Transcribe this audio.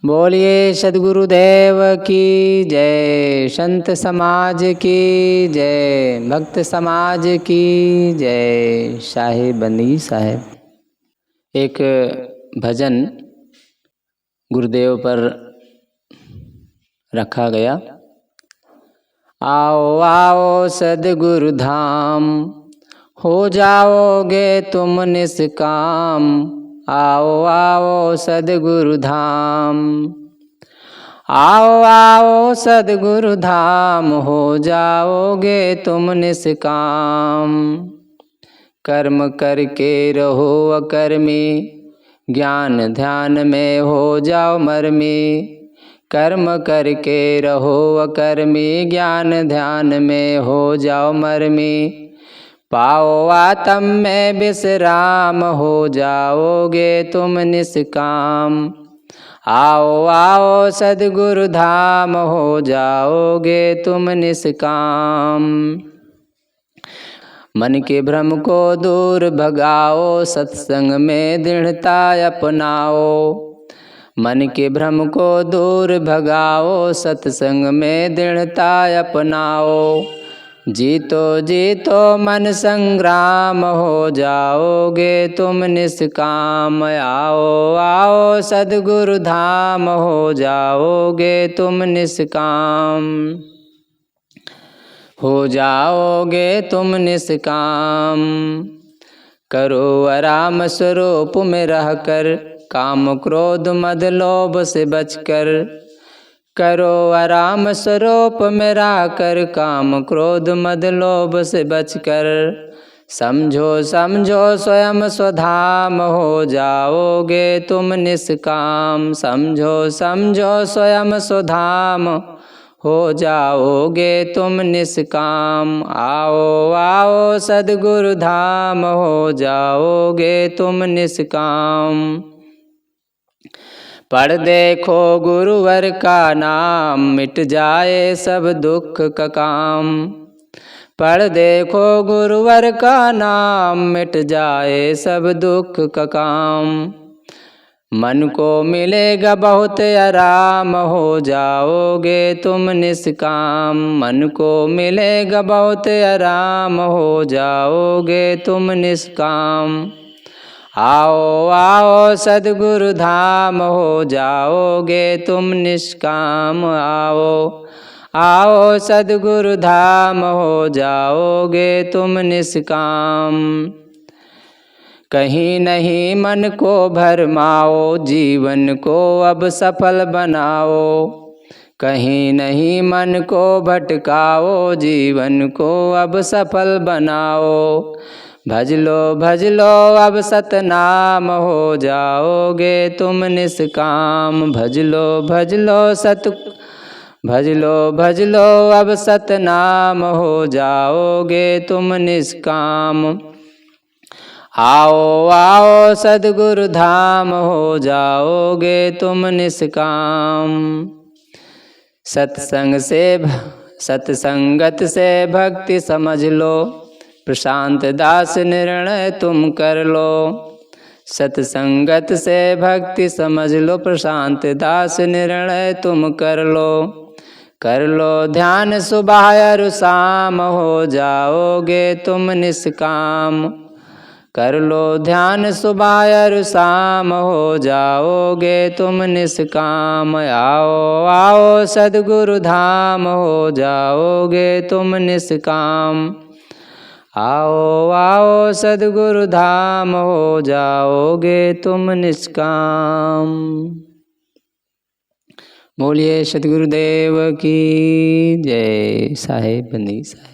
बोलिए सद्गुरुदेव की जय, संत समाज की जय, भक्त समाज की जय। साहिब बंदगी साहेब। एक भजन गुरुदेव पर रखा गया। आओ आओ सद्गुरु धाम, हो जाओगे तुम निष्काम। आओ आओ सद्गुरु धाम, आओ आओ सद्गुरु धाम, हो जाओगे तुम निष्काम। कर्म करके रहो अकर्मी, ज्ञान ध्यान में हो जाओ मर्मी। कर्म करके रहो अकर्मी, ज्ञान ध्यान में हो जाओ मर्मी। पाओ आत्म में विश्राम, हो जाओगे तुम निष्काम। आओ आओ सद्गुरु धाम, हो जाओगे तुम निष्काम। मन के भ्रम को दूर भगाओ, सत्संग में दृढ़ता अपनाओ। मन के भ्रम को दूर भगाओ, सत्संग में दृढ़ता अपनाओ। जीतो जीतो मन संग्राम, हो जाओगे तुम निष्काम। आओ आओ सद्गुरु धाम, हो जाओगे तुम निष्काम। हो जाओगे तुम निष्काम। करो आराम स्वरूप में रहकर, काम क्रोध मद लोभ से बचकर। करो आराम स्वरूप में रहकर, काम क्रोध मद लोभ से बचकर। समझो समझो स्वयं स्वधाम, हो जाओगे तुम निष्काम। समझो समझो स्वयं स्वधाम, हो जाओगे तुम निष्काम। आओ आओ सद्गुरु धाम, हो जाओगे तुम निष्काम। पढ़ देखो गुरुवर का नाम, मिट जाए सब दुख का काम। पढ़ देखो गुरुवर का नाम, मिट जाए सब दुख का काम। मन को मिलेगा बहुत आराम, हो जाओगे तुम निष्काम। मन को मिलेगा बहुत आराम, हो जाओगे तुम निष्काम। आओ आओ सद्गुरु धाम, हो जाओगे तुम निष्काम। आओ आओ सद्गुरु धाम, हो जाओगे तुम निष्काम। कहीं नहीं मन को भरमाओ, जीवन को अब सफल बनाओ। कहीं नहीं मन को भटकाओ, जीवन को अब सफल बनाओ। भज लो अब सतनाम, हो जाओगे तुम निष्काम। भज लो भज लो अब सतनाम, हो जाओगे तुम निष्काम। आओ आओ सद्गुरु धाम, हो जाओगे तुम निष्काम। सत्संगत से भक्ति समझ लो, प्रशांत दास निर्णय तुम कर लो। सत्संगत से भक्ति समझ लो, प्रशांत दास निर्णय तुम कर लो। कर लो ध्यान सुबह और शाम, हो जाओगे तुम निष्काम। कर लो ध्यान सुबह और शाम, हो जाओगे तुम निष्काम। आओ आओ सद्गुरु धाम, हो जाओगे तुम निष्काम। आओ आओ सद्गुरु धाम, हो जाओगे तुम निष्काम। बोलिए सद्गुरुदेव की जय। साहिब बंदगी साहिब।